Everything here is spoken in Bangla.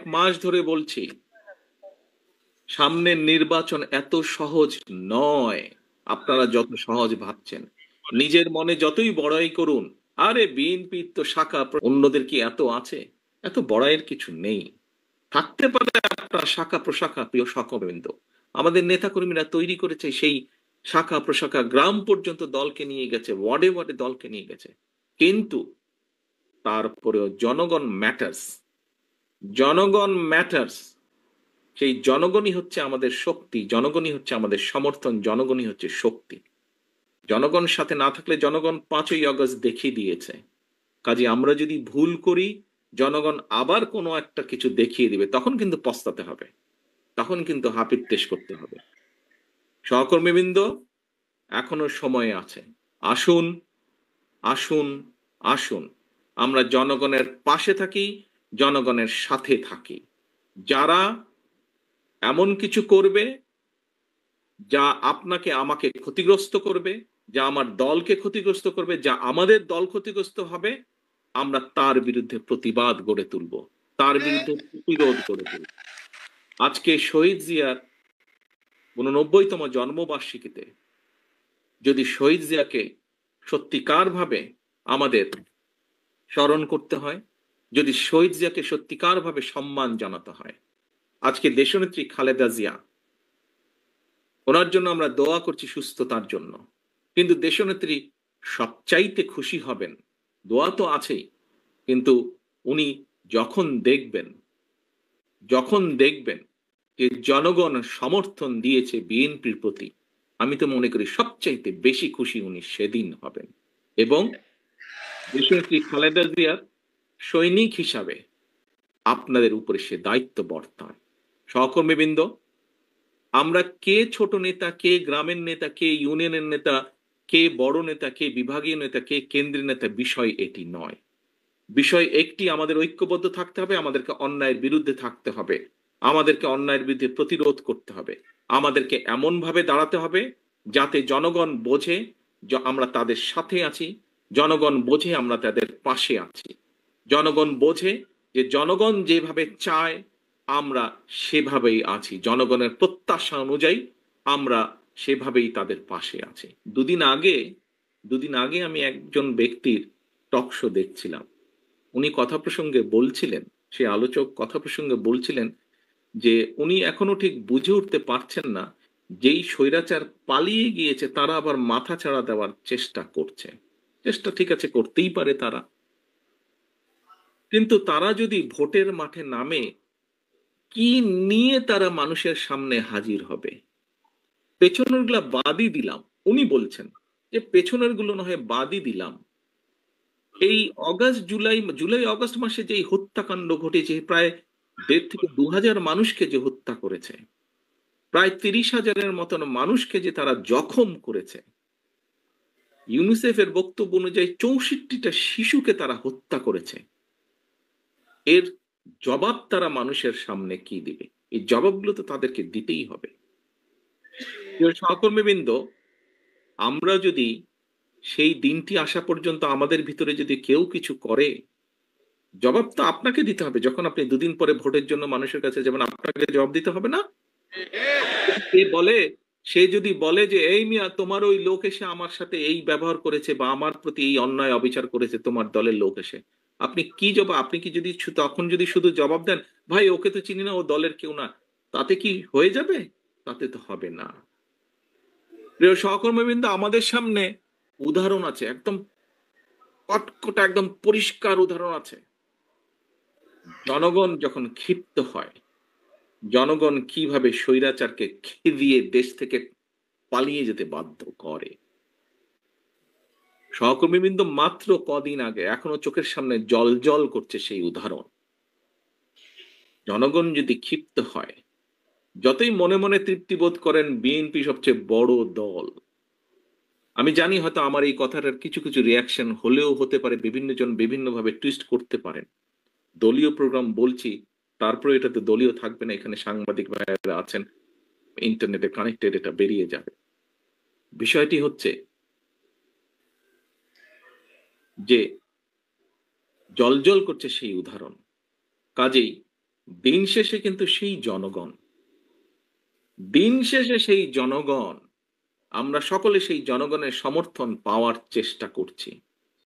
মাস ধরে বলছি, সামনের নির্বাচন এত সহজ নয় আপনারা যত সহজ ভাবছেন। নিজের মনে যতই বড়াই করুন, আরে বিএনপির তো শাখা অন্যদের কি এত আছে? এত বড়াইয়ের কিছু নেই। থাকতে পারে আপনার শাখা প্রশাখা, প্রিয় সহকর্মীবৃন্দ, আমাদের নেতাকর্মীরা তৈরি করেছে সেই শাখা প্রশাখা, গ্রাম পর্যন্ত দলকে নিয়ে গেছে, ওয়ার্ডে ওয়ার্ডে দলকে নিয়ে গেছে। কিন্তু তারপরেও জনগণ ম্যাটার্স, জনগণ ম্যাটার্স। সেই জনগণই হচ্ছে আমাদের শক্তি, জনগণই হচ্ছে আমাদের সমর্থন, জনগণই হচ্ছে শক্তি। জনগণ সাথে না থাকলে জনগণ 5ই আগস্ট দেখিয়ে দিয়েছে। কাজে আমরা যদি ভুল করি, জনগণ আবার কোনো একটা কিছু দেখিয়ে দিবে, তখন কিন্তু পস্তাতে হবে, তখন কিন্তু হাপিত্যেশ করতে হবে। সহকর্মীবৃন্দ, এখনো সময় আছে। আসুন, আসুন, আসুন, আমরা জনগণের পাশে থাকি, জনগণের সাথে থাকি। যারা এমন কিছু করবে যা আপনাকে আমাকে ক্ষতিগ্রস্ত করবে, যা আমার দলকে ক্ষতিগ্রস্ত করবে, যা আমাদের দল ক্ষতিগ্রস্ত হবে, আমরা তার বিরুদ্ধে প্রতিবাদ গড়ে তুলব, তার বিরুদ্ধে প্রতিরোধ গড়ে তুলব। আজকে শহীদ জিয়ার 89তম জন্মবার্ষিকীতে যদি শহীদ জিয়াকে সত্যিকার ভাবে আমাদের স্মরণ করতে হয়, যদি শহীদ জিয়াকে সত্যিকার ভাবে সম্মান জানাতে হয়, আজকে দেশনেত্রী খালেদা জিয়া, ওনার জন্য আমরা দোয়া করছি সুস্থতার জন্য। কিন্তু দেশনেত্রী সবচাইতে খুশি হবেন, দোয়া তো আছেই, কিন্তু উনি যখন দেখবেন, যখন দেখবেন যে জনগণ সমর্থন দিয়েছে বিএনপির প্রতি, আমি তো মনে করি সবচাইতে বেশি খুশি উনি সেদিন হবেন। এবং দেশনেত্রী খালেদা জিয়ার সৈনিক হিসাবে আপনাদের উপরে সে দায়িত্ব বর্তায়। সহকর্মীবৃন্দ, আমরা কে ছোট নেতা, কে গ্রামের নেতা, কে ইউনিয়নের নেতা, কে বড় নেতা, কে বিভাগীয় নেতা, কে কেন্দ্রীয় নেতা, বিষয় এটি নয়। বিষয় একটি, আমাদের ঐক্যবদ্ধ থাকতে হবে, আমাদেরকে অন্যায়ের বিরুদ্ধে থাকতে হবে, আমাদেরকে অন্যায়ের বিরুদ্ধে প্রতিরোধ করতে হবে, আমাদেরকে এমন ভাবে দাঁড়াতে হবে যাতে জনগণ বোঝে যে আমরা তাদের সাথে আছি, জনগণ বোঝে আমরা তাদের পাশে আছি, জনগণ বোঝে যে জনগণ যেভাবে চায় আমরা সেভাবেই আছি, জনগণের প্রত্যাশা অনুযায়ী আমরা সেভাবেই তাদের পাশে আছি। দুদিন আগে আমি একজন ব্যক্তির টক শো দেখছিলাম। উনি কথা প্রসঙ্গে বলছিলেন, সে আলোচক কথা প্রসঙ্গে বলছিলেন যে উনি এখনো ঠিক বুঝে উঠতে পারছেন না, যেই স্বৈরাচার পালিয়ে গিয়েছে তারা আবার মাথা ছাড়া দেওয়ার চেষ্টা করছে। চেষ্টা ঠিক আছে, করতেই পারে তারা, কিন্তু তারা যদি ভোটের মাঠে নামে, কি নিয়ে তারা মানুষের সামনে হাজির হবে? পেছনের গুলা বাদই দিলাম, উনি বলছেন যে পেছনের গুলো না হয় বাদই দিলাম, এই জুলাই অগস্ট মাসে যে হত্যাকাণ্ড ঘটেছে, প্রায় 1.5 থেকে 2,000 মানুষকে যে হত্যা করেছে, প্রায় 30,000-এর মতন মানুষকে যে তারা জখম করেছে, ইউনিসেফের বক্তব্য অনুযায়ী 64টা শিশুকে তারা হত্যা করেছে, এর জবাব তারা মানুষের সামনে কি দিবে? এই জবাবগুলো তো তাদেরকে দিতেই হবে। সহকর্মীবৃন্দ, আমরা যদি সেই দিনটি আসা পর্যন্ত আমাদের ভিতরে যদি কেউ কিছু করে, জবাব তো আপনাকে দিতে হবে। যখন আপনি 2 দিন পরে ভোটের জন্য মানুষের কাছে যাবেন, আপনাকে জবাব দিতে হবে না? সে বলে, সে যদি বলে যে এই মিয়া তোমার ওই লোক এসে আমার সাথে এই ব্যবহার করেছে বা আমার প্রতি এই অন্যায় অবিচার করেছে, তোমার দলের লোক এসে, আপনি কি জবাব, আপনি কি যদি তখন যদি শুধু জবাব দেন ভাই ওকে তো চিনি না, ও দলের কেউ না, তাতে কি হয়ে যাবে? তাতে তো হবে না। প্রিয় সহকর্মীবৃন্দ, আমাদের সামনে উদাহরণ আছে, একদম কটকটা একদম পরিষ্কার উদাহরণ আছে। জনগণ যখন ক্ষিপ্ত হয়, জনগণ কিভাবে স্বৈরাচারকে খেদিয়ে দেশ থেকে পালিয়ে যেতে বাধ্য করে। সহকর্মীবৃন্দ, মাত্র কদিন আগে, এখনো চোখের সামনে জল করছে সেই উদাহরণ। জনগণ যদি ক্ষিপ্ত হয়, যতই মনে মনে তৃপ্তি বোধ করেন বিএনপি সবচেয়ে বড় দল, আমি জানি হয়তো আমার এই কথাটার কিছু কিছু রিয়াকশন হলেও হতে পারে, বিভিন্ন জন বিভিন্ন ভাবে টুইস্ট করতে পারেন। দলীয় প্রোগ্রাম বলছি, তারপরে এটাতে দলীয় থাকবে না, এখানে সাংবাদিক ভাইয়েরা আছেন, ইন্টারনেটে কানেক্টেড, এটা বেরিয়ে যাবে। বিষয়টি হচ্ছে যে জল করছে সেই উদাহরণ। কাজেই দিন শেষে কিন্তু সেই জনগণ, দিন শেষে সেই জনগণ, আমরা সকলে সেই জনগণের সমর্থন পাওয়ার চেষ্টা করছি।